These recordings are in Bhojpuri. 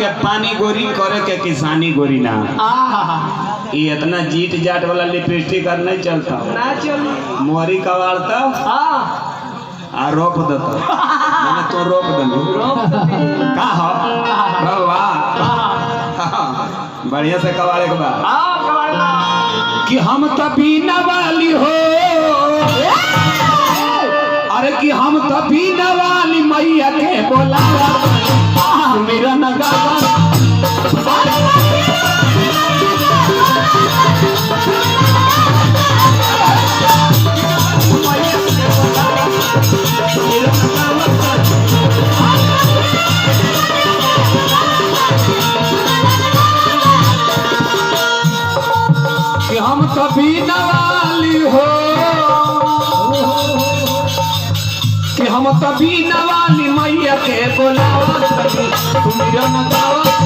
के पानी गोरी करे के किसानी गोरी ना। ये इतना जीट जाट वाला लिपस्टिक कर नहीं चलता ना चली मोहरी कवाड़ता आ रोप देता मैंने तो रोप दलू का हो बढ़िया से कवाड़े के बाद कि हम तभी नवाली हो अरे कि हम तभी नवाली मैया के बोला मेरा नगावा कि हम तभी नवाली हो कि हम तभी नवाली मैया के बोलावा मेरा नगावा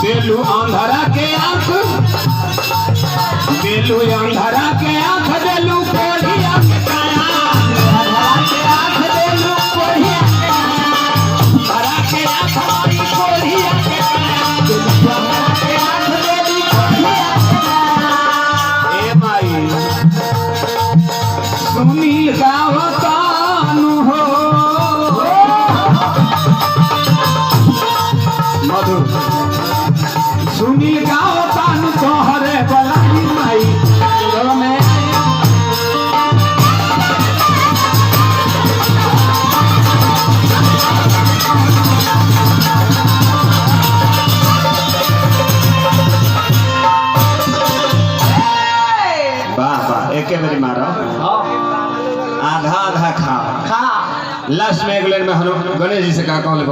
बेलू अंधरा के आंख बेलू अंधरा के आंख बेलू कोढ़िया के काया अंधरा के आंख बेलू कोढ़िया के अंधरा के आंख हमारी कोढ़िया के काया अंधरा के आंख बेलू कोढ़िया के काया ए भाई सुनील गावतानु हो मधु सुनील गावतानु तोहरे बलाई माई में वाह वाह एक बारी मारो आधा आधा खाओ लास्ट में एक लाइन में हम गणेश जी से का कहले